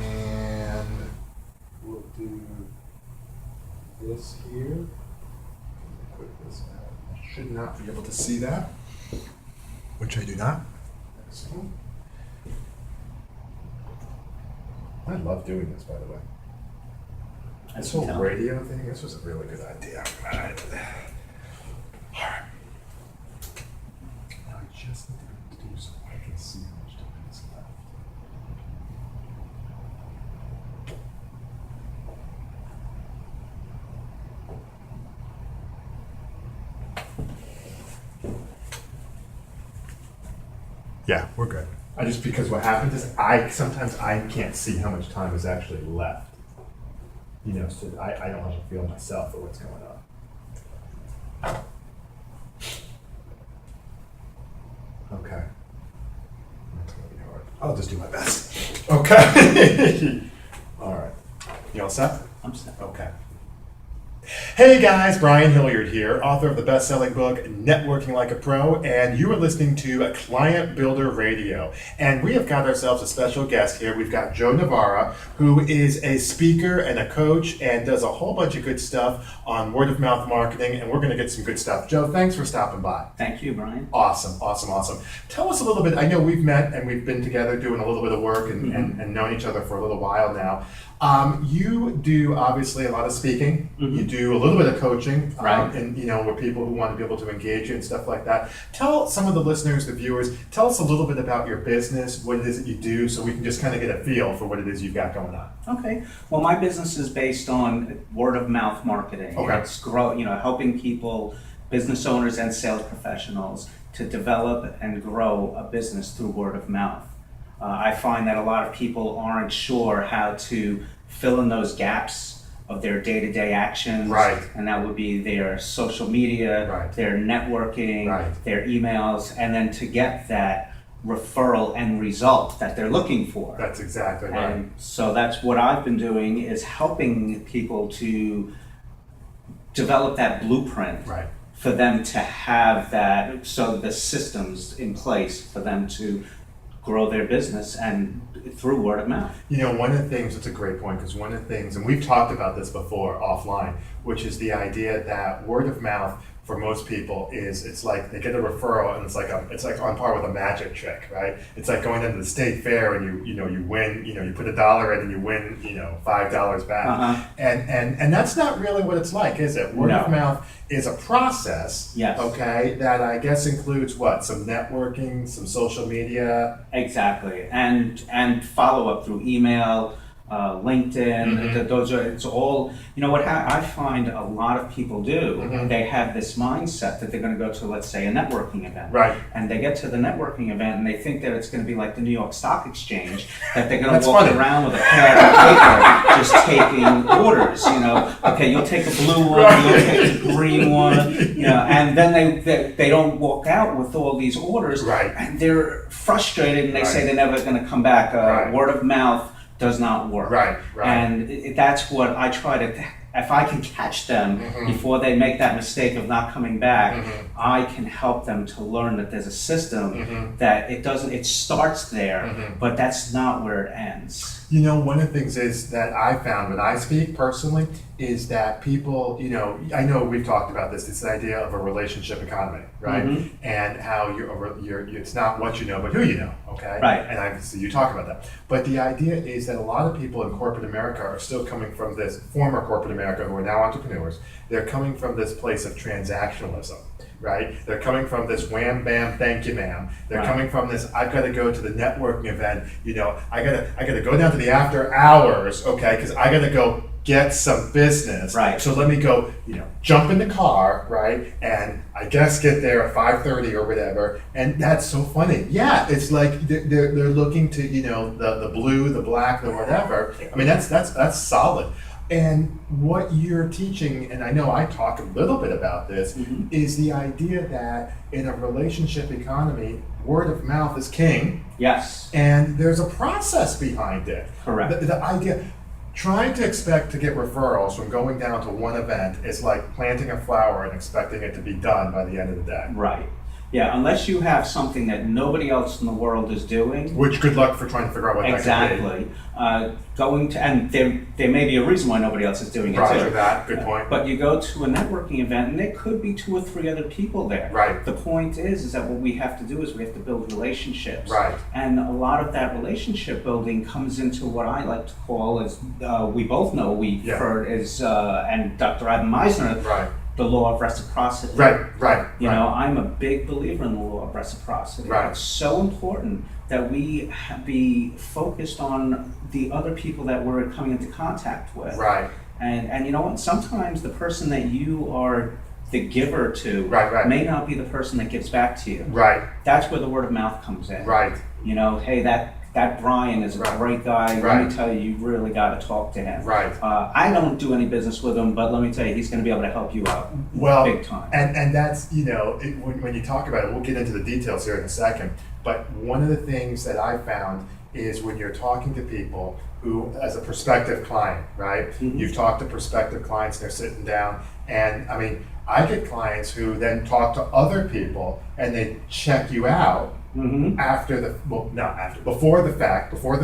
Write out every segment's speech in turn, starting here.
And we'll do this here. Put this out. I should not be able to see that, which I do not. Excellent. I love doing this, by the way. This whole radio thing, this was a really good idea. I'm glad I did that. All right. Now I just need to do so I can see how much time is left. Yeah, we're good. Because what happens is sometimes I can't see how much time is actually left. You know, so I don't have a feel myself for what's going on. Okay. That's gonna be hard. I'll just do my best. Okay. All right. You all set? I'm set. Okay. Hey guys, Brian Hilliard here, author of the best-selling book, Networking Like a Pro, and you are listening to Client Builder Radio. And we have got ourselves a special guest here. We've got Joe Novara, who is a speaker and a coach and does a whole bunch of good stuff on word-of-mouth marketing, and we're going to get some good stuff. Joe, thanks for stopping by. Thank you, Brian. Awesome. Tell us a little bit. I know we've met and we've been together doing a little bit of work and known each other for a little while now. You do obviously a lot of speaking. You do a little bit of coaching, right? And with people who want to be able to engage you and stuff like that. Tell some of the listeners, the viewers, tell us a little bit about your business, what it is that you do, so we can just kind of get a feel for what it is you've got going on. Okay. Well, my business is based on word of mouth marketing. Okay. It's helping people, business owners and sales professionals, to develop and grow a business through word of mouth. I find that a lot of people aren't sure how to fill in those gaps of their day-to-day actions. Right. And that would be their social media, right. their networking, right. their emails, and then to get that referral end result that they're looking for. That's exactly right. And so that's what I've been doing, is helping people to develop that blueprint. Right. For them to have that, so the systems in place for them to grow their business and through word of mouth. One of the things, it's a great point, because one of the things, and we've talked about this before offline, which is the idea that word of mouth for most people is, it's like they get a referral and it's like on par with a magic trick, right? It's like going into the state fair and you win, you put $1 in and you win, $5 back. And that's not really what it's like, is it? Word of mouth is a process, yes. Okay, that I guess includes what? Some networking, some social media. Exactly, and follow up through email, LinkedIn. It's all, what I find a lot of people do, they have this mindset that they're going to go to, let's say, a networking event. Right. And they get to the networking event and they think that it's going to be like the New York Stock Exchange, that they're going to walk around with a pad of paper just taking orders, Okay, you'll take a blue one, you'll take a green one, and then they don't walk out with all these orders. Right. And they're frustrated and they say they're never going to come back. Word of mouth does not work. Right. And that's what I try to, if I can catch them before they make that mistake of not coming back, I can help them to learn that there's a system that it starts there, but that's not where it ends. One of the things is that I found when I speak personally is that people, I know we've talked about this, it's the idea of a relationship economy, right? And how it's not what you know, but who you know, okay? Right. And you talk about that. But the idea is that a lot of people in corporate America are still coming from this, former corporate America who are now entrepreneurs, they're coming from this place of transactionalism. Right? They're coming from this wham, bam, thank you, ma'am. They're coming from this, I've got to go to the networking event, I gotta go down to the after hours, okay, because I gotta go get some business. Right. So let me go, jump in the car, right, and I guess get there at 5:30 or whatever, and that's so funny. Yeah, it's like they're looking to, the blue, the black, the whatever. I mean, that's solid. And what you're teaching, and I know I talk a little bit about this, is the idea that in a relationship economy, word of mouth is king. Yes. And there's a process behind it. Correct. The idea, trying to expect to get referrals from going down to one event is like planting a flower and expecting it to be done by the end of the day. Right. Yeah, unless you have something that nobody else in the world is doing. Which good luck for trying to figure out what that could be. Exactly. And there may be a reason why nobody else is doing it Roger too. that, good point. But you go to a networking event and there could be 2 or 3 other people there. Right. The point is that what we have to do is we have to build relationships. Right. And a lot of that relationship building comes into what I like to call, as we both know, and Dr. Adam Meisner, Right. the law of reciprocity. Right. You know, I'm a big believer in the law of reciprocity. Right. It's so important that we be focused on the other people that we're coming into contact with. Right. And you know what? Sometimes the person that you are the giver to Right. may not be the person that gives back to you. Right. That's where the word of mouth comes in. Right. You know, hey, that Brian is a great guy. Right. Let me tell you, you really got to talk to him. Right. I don't do any business with him, but let me tell you, he's going to be able to help you out big time. And that's, you know, when you talk about it, we'll get into the details here in a second, but one of the things that I found is when you're talking to people who, as a prospective client, right? Mm-hmm. You've talked to prospective clients, they're sitting down, and I mean, I get clients who then talk to other people and they check you out. Mm-hmm. Before the fact, before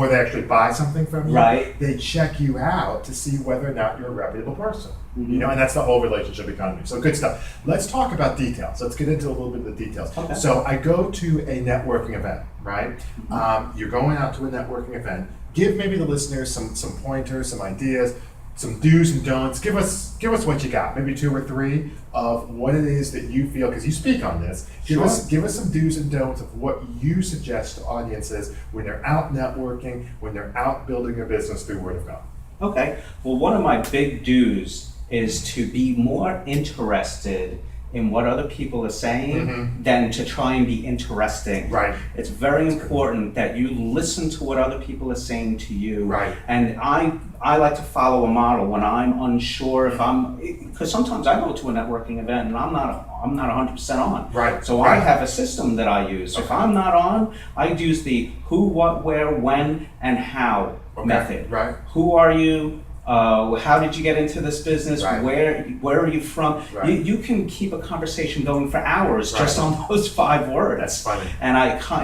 they actually buy something from you, Right. they check you out to see whether or not you're a reputable person. Mm-hmm. You know, and that's the whole relationship economy. So good stuff. Let's talk about details. Let's get into a little bit of the details. Okay. So I go to a networking event, right? Mm-hmm. You're going out to a networking event. Give maybe the listeners some pointers, some ideas, some do's and don'ts. Give us what you got, maybe 2 or 3 of what it is that you feel, because you speak on this. Give us some do's and don'ts of what you suggest to audiences when they're out networking, when they're out building their business through word of mouth. Okay. Well, one of my big do's is to be more interested in what other people are saying than to try and be interesting. Right. It's very important that you listen to what other people are saying to you. Right. And I like to follow a model when I'm unsure because sometimes I go to a networking event and I'm not 100% on. Right. So I have a system that I use. If I'm not on, I use the who, what, where, when, and how method. Right. Who are you? How did you get into this business? Right. Where are you from? Right. You can keep a conversation going for hours Right. just on those 5 words. That's funny. And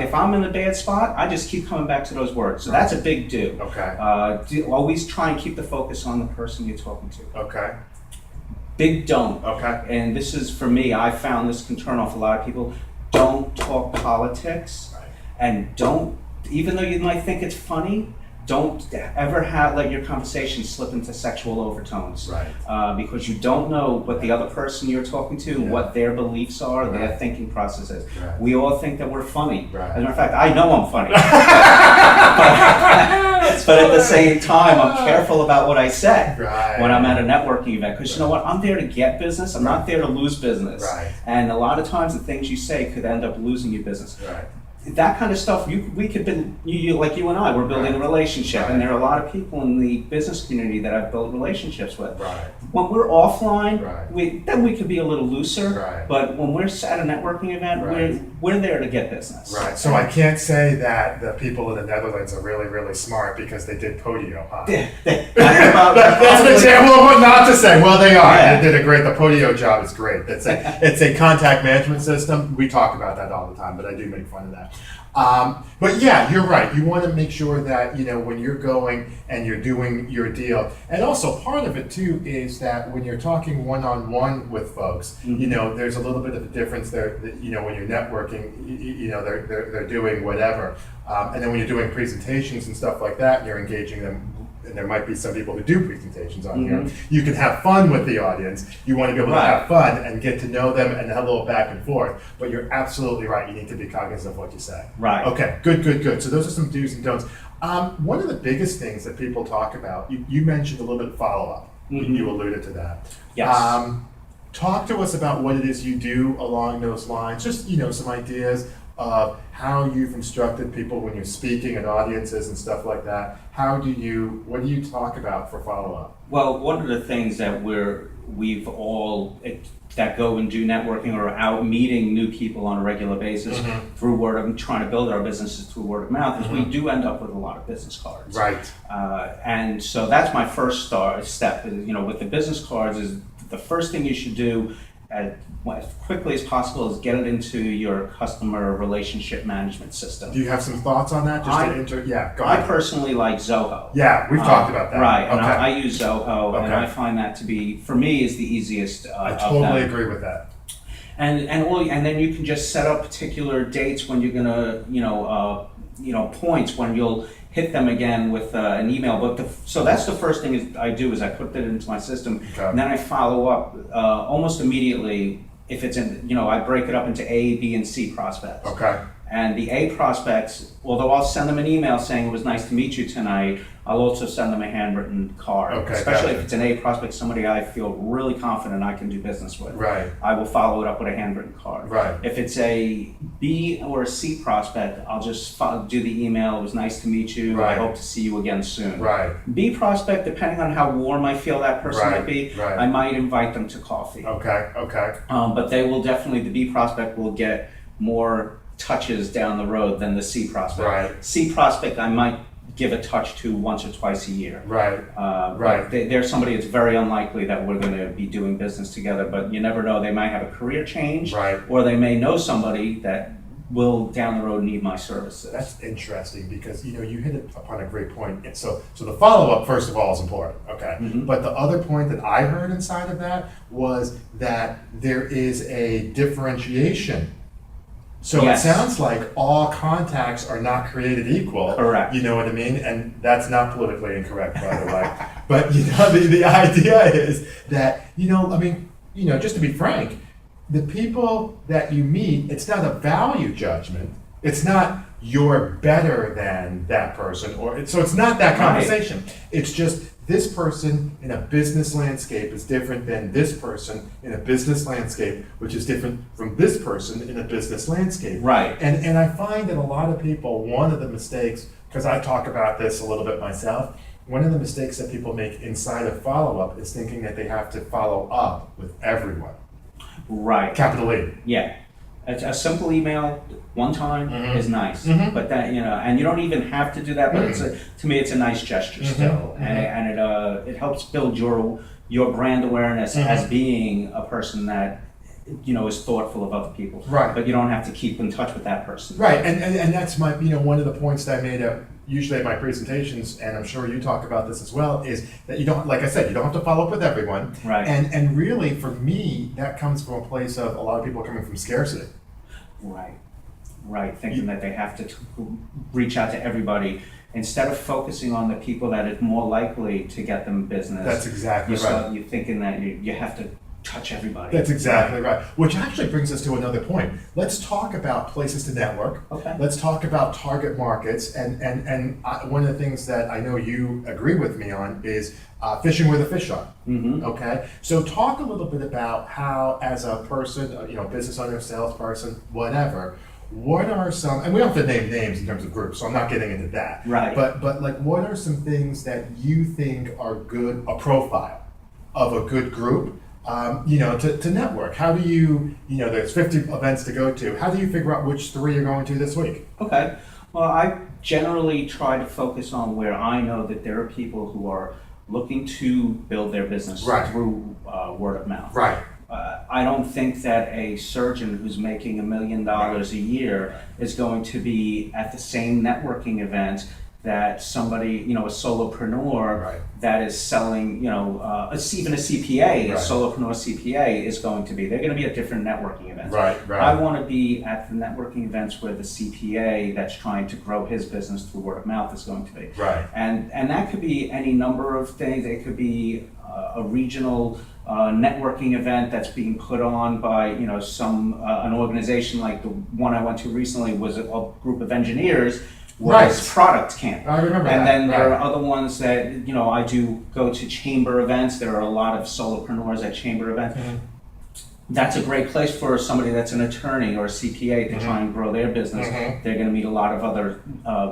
if I'm in a bad spot, I just keep coming back to those words. So that's a big do. Okay. Always try and keep the focus on the person you're talking to. Okay. Big don't. Okay. And this is, for me, I found this can turn off a lot of people. Don't talk politics. Right. And don't, even though you might think it's funny, don't ever let your conversation slip into sexual overtones. Right. Because you don't know what the other person you're talking to, what their beliefs are, Right. their thinking process is. Right. We all think that we're funny. Right. As a matter of fact, I know I'm funny. but at the same time, I'm careful about what I say when I'm at a networking event. Because you know what? I'm there to get business. I'm not there to lose business. Right. And a lot of times the things you say could end up losing you business. Right. That kind of stuff, we could be, like you and I, we're building a relationship, and there are a lot of people in the business community that I've built relationships with. Right. When we're offline, Right. then we could be a little looser, Right. but when we're at a networking event, Right. we're there to get business. Right. So I can't say that the people in the Netherlands are really, really smart because they did Podio, huh? That's an example of what not to say. Well, they are. Yeah. They did a great. The Podio job is great. It's a contact management system. We talk about that all the time, but I do make fun of that. But yeah, you're right. You want to make sure that, you know, when you're going and you're doing your deal, and also part of it too is that when you're talking one-on-one with folks, you know, there's a little bit of a difference there. That, you know, when you're networking, you know, they're doing whatever, and then when you're doing presentations and stuff like that, and you're engaging them. And there might be some people who do presentations on here. You can have fun with the audience. You want to be able to have fun and get to know them and have a little back and forth. But you're absolutely right. You need to be cognizant of what you say. Right. Okay, good. So those are some do's and don'ts. One of the biggest things that people talk about, you mentioned a little bit of follow-up. You alluded to that. Yes. Talk to us about what it is you do along those lines. Just, you know, some ideas of how you've instructed people when you're speaking at audiences and stuff like that. What do you talk about for follow-up? Well, one of the things that we've all that go and do networking or are out meeting new people on a regular basis through trying to build our businesses through word of mouth is we do end up with a lot of business cards. Right. And so that's my first step. You know, with the business cards is the first thing you should do as quickly as possible is get it into your customer relationship management system. Do you have some thoughts on that? Yeah, go I ahead. personally like Zoho. Yeah, we've talked about that. Right, and Okay. I use Zoho, and Okay. I find that to be, for me, is the easiest I of totally them. agree with that. And then you can just set up particular dates when you're gonna, points when you'll hit them again with an email. But so that's the first thing I do is I put that into my system, Okay. and then I follow up almost immediately. If it's in, I break it up into A, B, and C prospects. Okay. And the A prospects, although I'll send them an email saying it was nice to meet you tonight, I'll also send them a handwritten card. Okay, Especially gotcha. if it's an A prospect, somebody I feel really confident I can do business with. Right. I will follow it up with a handwritten card. Right. If it's a B or a C prospect, I'll just do the email. It was nice to meet you. Right. I hope to see you again soon. Right. B prospect, depending on how warm I feel that person Right, might be, right. I might invite them to coffee. Okay. Okay. But they will definitely, the B prospect will get more touches down the road than the C prospect. Right. C prospect, I might give a touch to once or twice a year. Right. Right. But they're somebody it's very unlikely that we're going to be doing business together, but you never know. They might have a career change, Right. or they may know somebody that will down the road need my services. That's interesting because you hit upon a great point. And so the follow up first of all is important. Okay. Mhm. But the other point that I heard inside of that was that there is a differentiation. So Yes. it sounds like all contacts are not created equal. Correct. You know what I mean? And that's not politically incorrect, by the way. But the idea is that, just to be frank, the people that you meet, it's not a value judgment. It's not you're better than that person, so it's not that conversation. Right. It's just this person in a business landscape is different than this person in a business landscape, which is different from this person in a business landscape. Right. And I find that a lot of people, one of the mistakes, because I talk about this a little bit myself, one of the mistakes that people make inside of follow-up is thinking that they have to follow up with everyone. Right. Capital E. Yeah. A simple email one time Mhm. is nice, Mhm. but that and you don't even have to do that. But to me, it's a nice gesture still, and it helps build your brand awareness as being a person that is thoughtful of other people. Right. But you don't have to keep in touch with that person. Right, and that's my one of the points that I made usually at my presentations, and I'm sure you talk about this as well, is that you don't, like I said, you don't have to follow up with everyone. Right. And really, for me, that comes from a place of a lot of people coming from scarcity. Right. Right. Thinking that they have to reach out to everybody instead of focusing on the people that are more likely to get them business. That's exactly right. You're thinking that you have to touch everybody. That's exactly right. Which actually brings us to another point. Let's talk about places to network. Okay. Let's talk about target markets. And one of the things that I know you agree with me on is fishing where the fish are. Mm-hmm. Okay. So talk a little bit about how, as a person, business owner, salesperson, whatever, what are some, and we don't have to name names in terms of groups, so I'm not getting into that. Right. But like, what are some things that you think are good, a profile of a good group? To network. How do you, there's 50 events to go to. How do you figure out which 3 you're going to this week? Okay. Well, I generally try to focus on where I know that there are people who are looking to build their business through word of mouth. Right. I don't think that a surgeon who's making $1 million a year is going to be at the same networking event that somebody, a solopreneur that is selling, even a CPA, a solopreneur CPA is going to be. They're going to be at different networking events. Right. I want to be at the networking events where the CPA that's trying to grow his business through word of mouth is going to be. Right. And that could be any number of things. It could be a regional networking event that's being put on by an organization like the one I went to recently was a group of engineers. Product camp. I remember and that. then there are other ones that, I do go to chamber events. There are a lot of solopreneurs at chamber events. Mm-hmm. That's a great place for somebody that's an attorney or a CPA to try and grow their business. Mm-hmm. They're going to meet a lot of other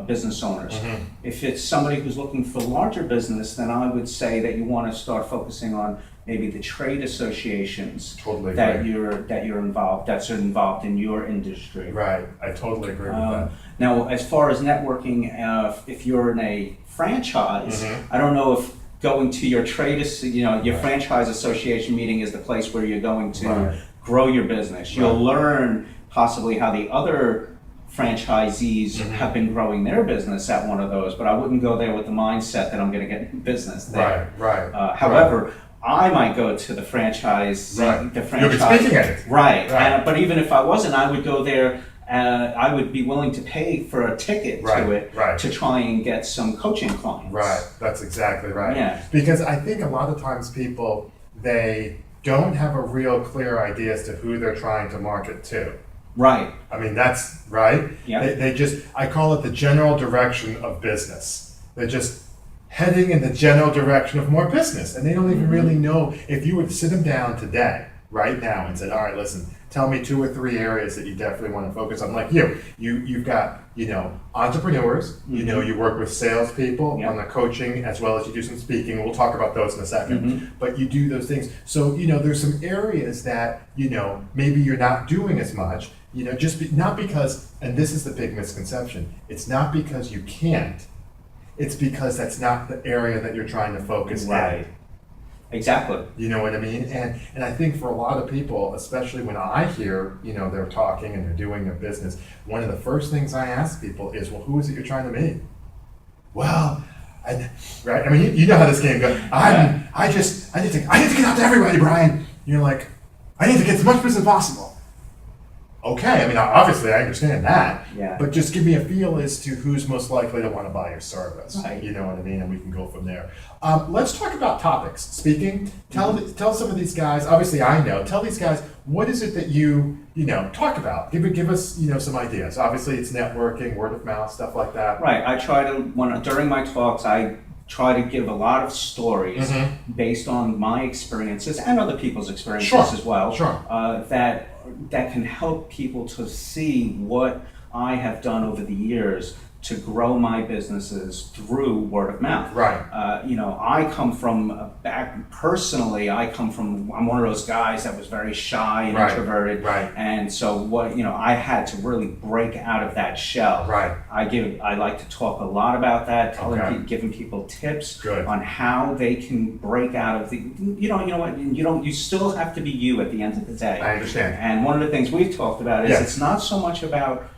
business owners. Mm-hmm. If it's somebody who's looking for larger business, then I would say that you want to start focusing on maybe the trade associations that's involved in your industry. Right, I totally agree with that. Now, as far as networking, if you're in a franchise, I don't know if going to your trade, your franchise association meeting is the place where you're going to grow your business. You'll learn possibly how the other franchisees have been growing their business at one of those, but I wouldn't go there with the mindset that I'm going to get business there. However, I might go to the franchise. The franchise. You'll be speaking at it. Right. But even if I wasn't, I would go there. I would be willing to pay for a ticket to it to try and get some coaching clients. Right. That's exactly right. Yeah. Because I think a lot of times people, they don't have a real clear idea as to who they're trying to market to. Right. I mean, that's right. Yeah. They just, I call it the general direction of business. They're just heading in the general direction of more business. And they don't even really know. If you were to sit them down today, right now, and said, all right, listen, tell me 2 or 3 areas that you definitely want to focus on. Like you've got, entrepreneurs, you work with salespeople on the coaching as well as you do some speaking. We'll talk about those in a second, but you do those things. So, there's some areas that, maybe you're not doing as much, not because, and this is the big misconception, it's not because you can't, it's because that's not the area that you're trying to focus in. Exactly. You know what I mean? And I think for a lot of people, especially when I hear, they're talking and they're doing their business, one of the first things I ask people is, well, who is it you're trying to meet? Well, right? I mean, you know how this game goes. I need to get out to everybody, Brian. You're like, I need to get as much business as possible. Okay, I mean, obviously I understand that, but just give me a feel as to who's most likely to want to buy your service. Right. You know what I mean? And we can go from there. Let's talk about topics. Speaking, tell some of these guys, obviously I know, tell these guys, what is it that you talk about? Give us, some ideas. Obviously it's networking, word of mouth, stuff like that. Right, I try to, during my talks, I try to give a lot of stories based on my experiences and other people's experiences as well. That can help people to see what I have done over the years to grow my businesses through word of mouth. Right. I come from I'm one of those guys that was very shy and introverted. Right. And so I had to really break out of that shell. Right. I like to talk a lot about that, giving people tips on how they can break out of the, you still have to be you at the end of the day. I understand. And one of the things we've talked about is it's not so much about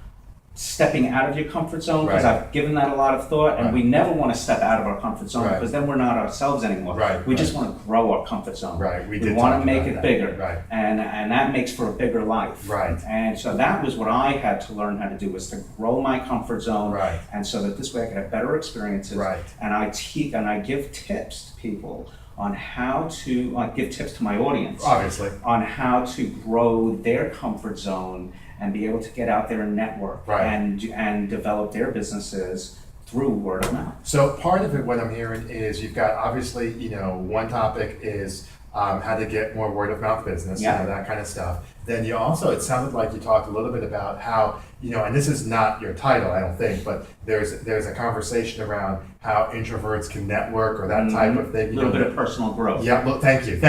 stepping out of your comfort zone, because I've given that a lot of thought, and we never want to step out of our comfort zone because then we're not ourselves anymore. We just want to grow our comfort zone. We want to make it bigger, and that makes for a bigger life. And so that was what I had to learn how to do, was to grow my comfort zone, and so that this way I could have better experiences. And I give tips to people on how to give tips to my audience, obviously, on how to grow their comfort zone and be able to get out there and network and develop their businesses through word of mouth. So part of it, what I'm hearing is you've got, obviously, one topic is how to get more word of mouth business, that kind of stuff. Then you also, it sounded like you talked a little bit about how, and this is not your title, I don't think, but there's a conversation around how introverts can network or that type of thing. A little bit of personal growth. Yeah, look, thank you.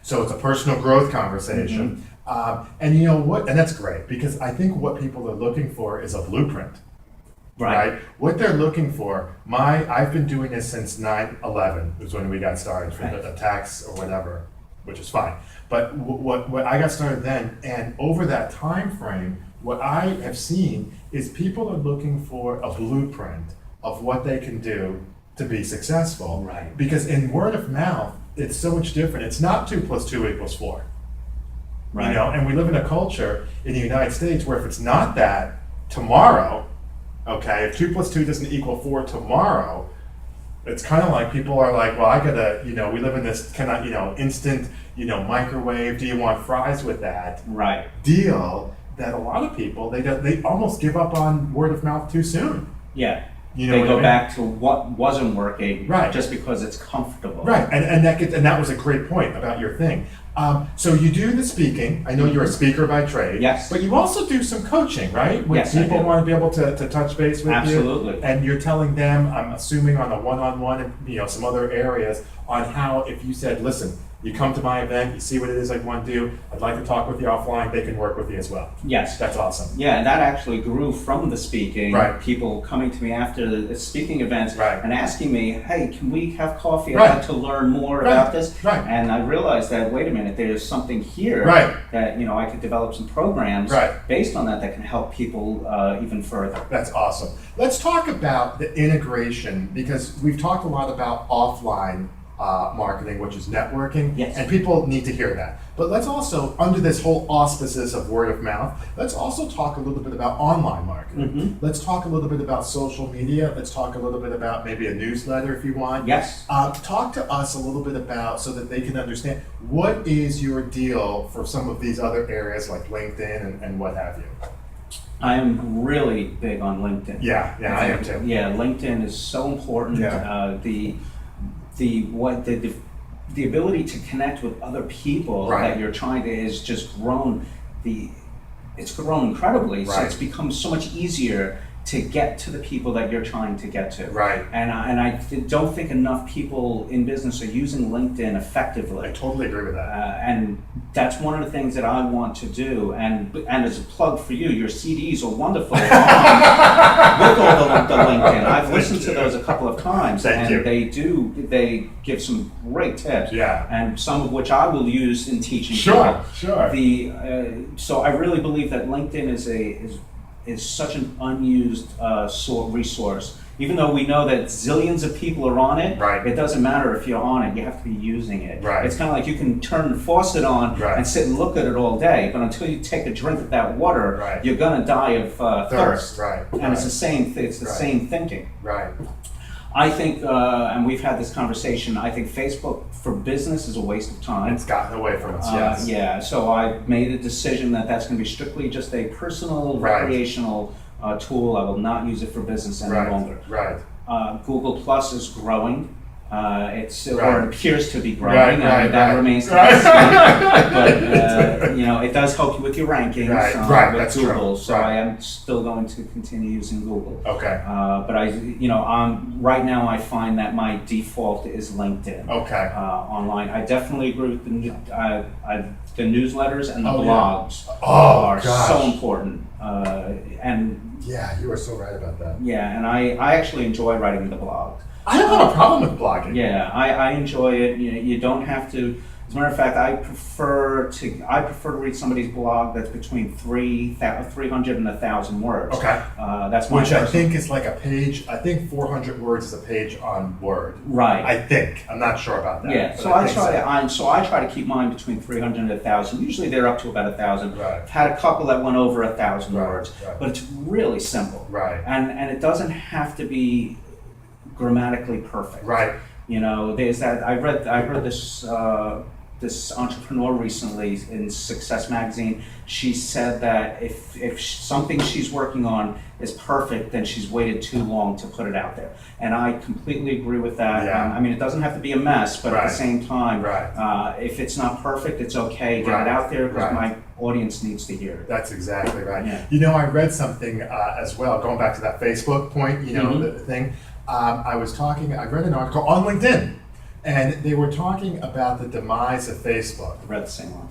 So it's a personal growth conversation. And you know what? And that's great, because I think what people are looking for is a blueprint. Right? What they're looking for, I've been doing this since 9/11 was when we got started for the attacks or whatever, which is fine. But what I got started then, and over that time frame, what I have seen is people are looking for a blueprint of what they can do to be successful. Right. Because in word of mouth, it's so much different. It's not 2 + 2 = 4. Right. And we live in a culture in the United States where if it's not that tomorrow, if 2 + 2 doesn't equal 4 tomorrow, it's kind of like people are like, well, I gotta, we live in this kind of, instant, microwave, do you want fries with that? Deal that a lot of people, they almost give up on word of mouth too soon. Yeah. They go back to what wasn't working just because it's comfortable. Right, and that was a great point about your thing. So you do the speaking. I know you're a speaker by trade. Yes. But you also do some coaching, right? When people want to be able to touch base with you. Absolutely. And you're telling them, I'm assuming on a one-on-one and some other areas, on how, if you said, listen, You come to my event, you see what it is I want to do. I'd like to talk with you offline. They can work with you as well. Yes. That's awesome. Yeah, and that actually grew from the speaking. Right. People coming to me after the speaking events Right. and asking me, hey, can we have coffee? Right. I'd like to learn more Right. about this. Right. And I realized that, wait a minute, there's something here Right. that, I could develop some programs Right. based on that can help people even further. That's awesome. Let's talk about the integration, because we've talked a lot about offline marketing, which is networking, Yes. and people need to hear that. But let's also, under this whole auspices of word of mouth, let's also talk a little bit about online marketing. Mhm. Let's talk a little bit about social media. Let's talk a little bit about maybe a newsletter if you want. Yes. Talk to us a little bit about, so that they can understand, what is your deal for some of these other areas like LinkedIn and what have you. I am really big on LinkedIn. Yeah, I am too. Yeah, LinkedIn is so important. Yeah. The ability to connect with other people Right. that you're trying to is just grown. It's grown incredibly. So Right. it's become so much easier to get to the people that you're trying to get to. Right. And I don't think enough people in business are using LinkedIn effectively. I totally agree with that. And that's one of the things that I want to do. And as a plug for you, your CDs are wonderful with all the LinkedIn. I've listened to those a couple of times, Thank you. they give some great tips. Yeah. And some of which I will use in teaching. Sure. people. So I really believe that LinkedIn is such an unused resource. Even though we know that zillions of people are on it, Right. it doesn't matter if you're on it, you have to be using it. Right. It's kind of like you can turn the faucet on Right. and sit and look at it all day, but until you take a drink of that water, Right. you're gonna die of thirst. Right. And it's the same. It's the Right. same thinking. Right. I think, and we've had this conversation. I think Facebook for business is a waste of time. It's gotten away from us, yes. Yeah, so I made a decision that that's going to be strictly just a personal, Right. recreational tool. I will not use it for business any longer. Right. Google Plus is growing. Or Right. it appears to be growing. Right, that right. remains to be Right. seen. But it does help you with your rankings Right, with that's Google. true. So Right. I am still going to continue using Google. Okay. But right now I find that my default is LinkedIn. Okay. Online. I definitely agree with the newsletters and the Oh, yeah. blogs are gosh. so important. And Yeah, you are so right about that. yeah, and I actually enjoy writing the blog. I don't have a problem with blogging. Yeah, I enjoy it. You don't have to. As a matter of fact, I prefer to read somebody's blog that's between 300 and 1,000 words. Okay. That's my Which I personal- think is like a page. I think 400 words is a page on Word. Right. I think. I'm not sure about that. Yeah, but so I think try to keep mine between 300 and 1,000. Usually they're up to about 1,000. Right. I've had a couple that went over 1,000 Right, words, right. but it's really simple. Right. And it doesn't have to be grammatically perfect. Right. There's that. I heard this entrepreneur recently in Success Magazine. She said that if something she's working on is perfect, then she's waited too long to put it out there. And I completely agree with that. Yeah. It doesn't have to be a mess, but at Right. the same time, Right. if it's not perfect, it's okay. Get Right. it out there because Right. my audience needs to hear it. That's exactly right. Yeah. I read something as well, going back to that Facebook point, Mhm. the thing. I read an article on LinkedIn, and they were talking about the demise of Facebook. I read the same one.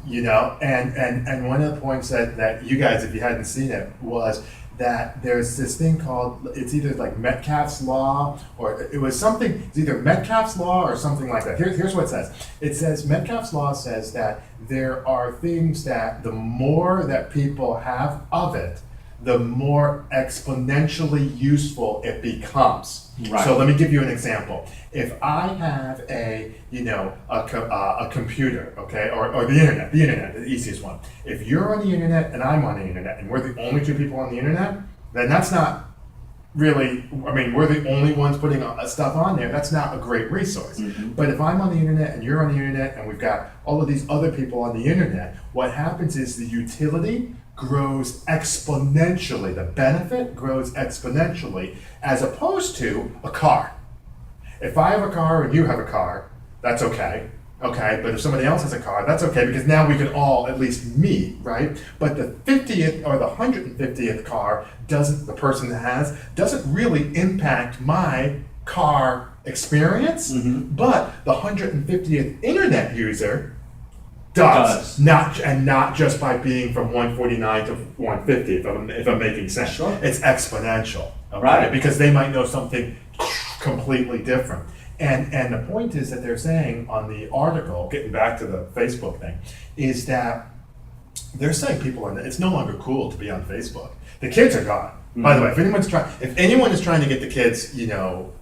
And one of the points that you guys, if you hadn't seen it, was that there's this thing called, it's either like Metcalfe's Law, or it was something, it's either Metcalfe's Law or something like that. Here's what it says. It says, Metcalfe's Law says that there are things that the more that people have of it, the more exponentially useful it becomes. Right. So let me give you an example. If I have a computer, okay, or the internet, the easiest one. If you're on the internet and I'm on the internet and we're the only two people on the internet, then that's not really, we're the only ones putting stuff on there. That's not a great resource. Mhm. But if I'm on the internet and you're on the internet and we've got all of these other people on the internet, what happens is the utility grows exponentially. The benefit grows exponentially, as opposed to a car. If I have a car and you have a car, that's okay. Okay, but if somebody else has a car, that's okay, because now we can all at least meet, right? But the 50th or the 150th car the person that has, doesn't really impact my car experience, but the 150th internet user does. Not just by being from 149 to 150, if I'm making sense. Sure. It's exponential, okay? Right. Because they might know something completely different. And the point is that they're saying on the article, getting back to the Facebook thing, is that they're saying it's no longer cool to be on Facebook. The kids are gone. By the way, if anyone is trying to get the kids,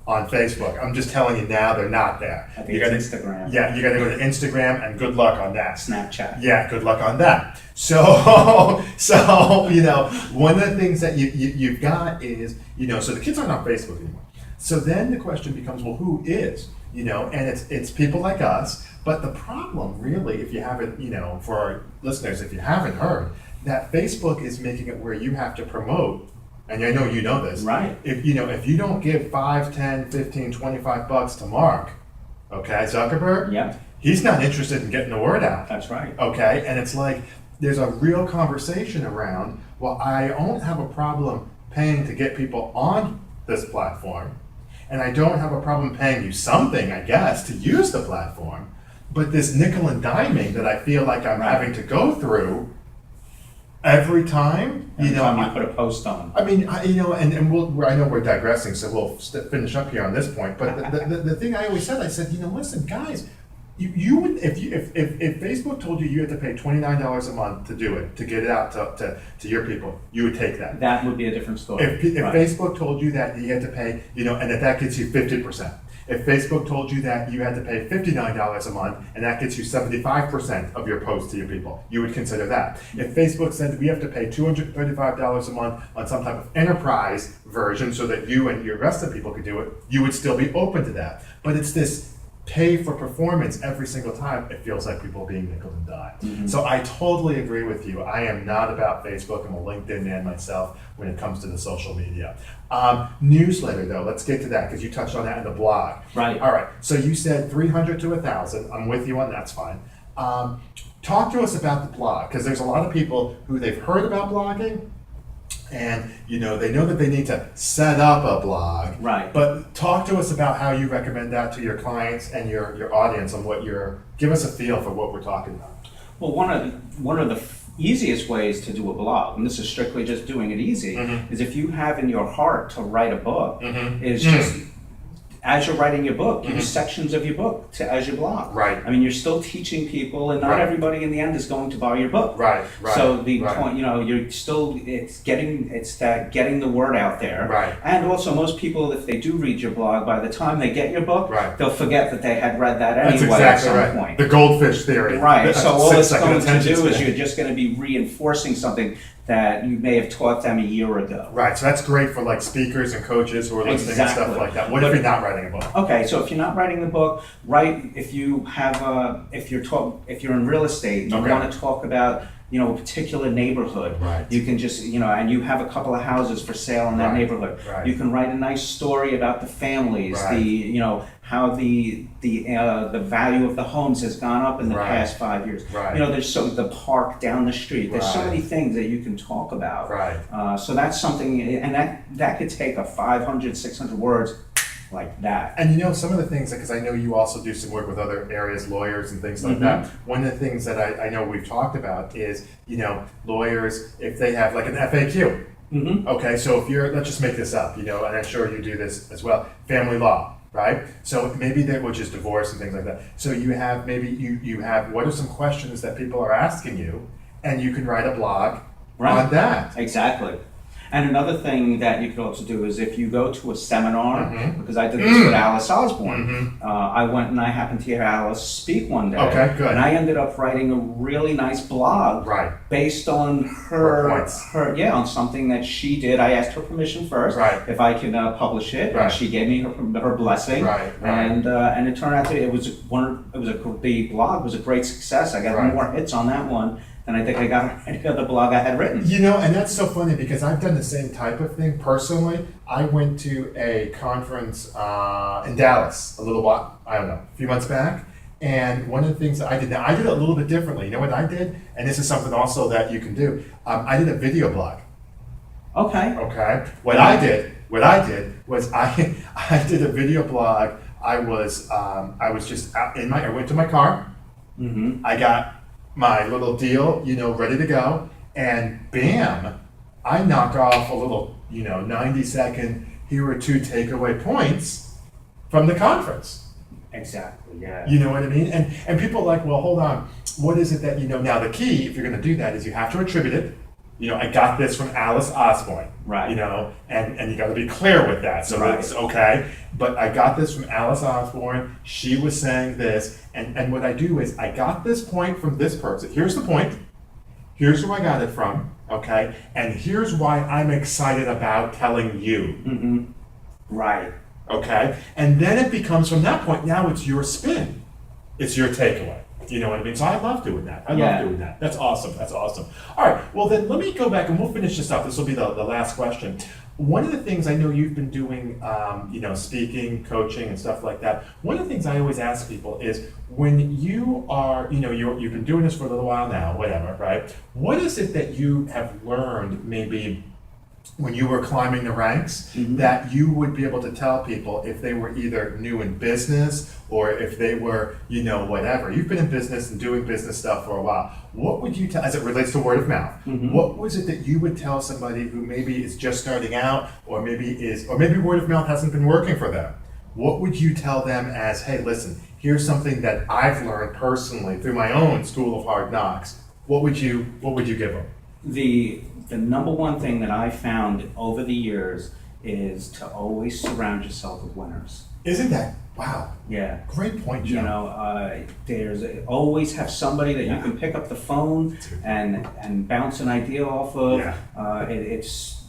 on Facebook, I'm just telling you now, they're not there. I think it's Instagram. Yeah, you got to go to Instagram, and good luck on that. Snapchat. Yeah, good luck on that. So one of the things that you've got is, so the kids aren't on Facebook anymore. So then the question becomes, well, who is? And it's people like us. But the problem, really, if you haven't, for our listeners, if you haven't heard, that Facebook is making it where you have to promote. And I know you know this. Right. If you don't give 5, 10, 15, 25 bucks to Mark, okay, Zuckerberg, Yep. he's not interested in getting the word out. That's right. Okay, and it's like there's a real conversation around, well, I don't have a problem paying to get people on this platform, and I don't have a problem paying you something, I guess, to use the platform, but this nickel and diming that I feel like I'm having to go through every time, Every time I put a post on. I mean, and I know we're digressing, so we'll finish up here on this point. But the thing I always said, listen, guys, you would if Facebook told you had to pay $29 a month to do it, to get it out to your people, you would take that. That would be a different story. If Facebook told you that you had to pay, and that gets you 50%. If Facebook told you that you had to pay $59 a month and that gets you 75% of your posts to your people, you would consider that. If Facebook said we have to pay $235 a month on some type of enterprise version so that you and your rest of the people could do it, you would still be open to that. But it's this pay for performance every single time. It feels like people are being nickel and dimed. So I totally agree with you. I am not about Facebook. I'm a LinkedIn man myself when it comes to the social media. Newsletter though, let's get to that because you touched on that in the blog. Right. All right. So you said 300 to 1,000. I'm with you on that's fine. Talk to us about the blog because there's a lot of people who they've heard about blogging. And they know that they need to set up a blog. Right. But talk to us about how you recommend that to your clients and your audience on give us a feel for what we're talking about. Well, one of the easiest ways to do a blog, and this is strictly just doing it easy, is if you have in your heart to write a book, is just as you're writing your book, use sections of your book as your blog. Right. I mean, you're still teaching people, and not everybody in the end is going to buy your book. Right. So the point, you're still getting the word out there. Right. And also, most people, if they do read your blog, by the time they get your book, they'll forget that they had read that anyway at some point. The goldfish theory. Right. So all it's going to do is you're just going to be reinforcing something that you may have taught them a year ago. Right, so that's great for like speakers and coaches who are listening and stuff like that. What if you're not writing a book? Okay, so if you're not writing the book, if you're in real estate and you want to talk about a particular neighborhood, you can just and you have a couple of houses for sale in that neighborhood. You can write a nice story about the families, how the value of the homes has gone up in the past 5 years. There's the park down the street. There's so many things that you can talk about. So that's something, and that could take 500, 600 words like that. And some of the things, because I know you also do some work with other areas, lawyers and things like that. One of the things that I know we've talked about is, lawyers, if they have like an FAQ. Okay, so if let's just make this up, and I'm sure you do this as well, family law. Right? So maybe which is divorce and things like that. So you have you have what are some questions that people are asking you, and you can write a blog on that. Exactly. And another thing that you could also do is if you go to a seminar, because I did this with Alice Osborne, I went and I happened to hear Alice speak one day. Okay, good. And I ended up writing a really nice blog based on her on something that she did. I asked her permission first if I could publish it, and she gave me her blessing. And it turned out the blog was a great success. I got more hits on that one. And I think I got any other blog I had written. And that's so funny because I've done the same type of thing personally. I went to a conference in Dallas a few months back. And one of the things that I did it a little bit differently. You know what I did? And this is something also that you can do. I did a video blog. Okay. What I did what I did was I did a video blog. I was just out I went to my car. Mm-hmm. I got my little deal, ready to go, and bam, I knock off a little, 90-second, here are 2 takeaway points from the conference. Exactly, yeah. You know what I mean? And people are like, well, hold on, what is it that you know? Now the key, if you're gonna do that, is you have to attribute it. I got this from Alice Osborne. Right. And you gotta be clear with that. So Right. it's okay. But I got this from Alice Osborne. She was saying this. And what I do is I got this point from this person. Here's the point. Here's who I got it from. Okay. And here's why I'm excited about telling you. Mm-hmm. Right. Okay. And then it becomes from that point, now it's your spin. It's your takeaway. You know what I mean? So I love doing that. I love doing that. That's awesome. That's awesome. All right. Well, then let me go back and we'll finish this up. This will be the last question. One of the things I know you've been doing, speaking, coaching, and stuff like that. One of the things I always ask people is when you are, you've been doing this for a little while now, whatever, right? What is it that you have learned maybe when you were climbing the ranks that you would be able to tell people if they were either new in business or if they were, whatever. You've been in business and doing business stuff for a while. What would you tell, as it relates to word of mouth, what was it that you would tell somebody who maybe is just starting out or maybe word of mouth hasn't been working for them? What would you tell them as, hey, listen, here's something that I've learned personally through my own school of hard knocks. What would you give them? The number one thing that I found over the years is to always surround yourself with winners. Isn't that, wow. Yeah. Great point, Joe. There's always have somebody that you can pick up the phone and bounce an idea off of. Yeah.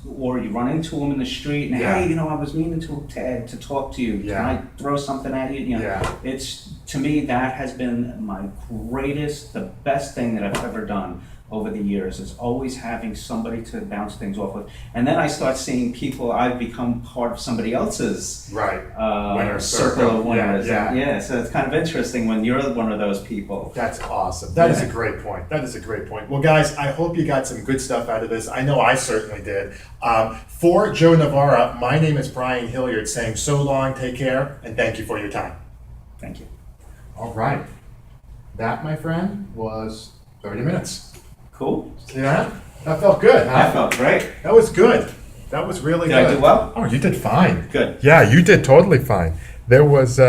Or you run into them in the street and hey, I was meaning to talk to you. Yeah. Can I throw something at you? It's, to me, that has been my the best thing that I've ever done over the years, is always having somebody to bounce things off of. And then I start seeing people, I've become part of somebody else's winner circle of winners. Yeah. So it's kind of interesting when you're one of those people. That's awesome. That is a great point. That is a great point. Well, guys, I hope you got some good stuff out of this. I know I certainly did. For Joe Novara, my name is Brian Hilliard, saying so long, take care, and thank you for your time. Thank you. All right. That, my friend, was 30 minutes. Cool. See that? That felt good, huh? That felt great. That was good. That was really good. Did I do well? Oh, you did fine. Good. Yeah, you did totally fine. There was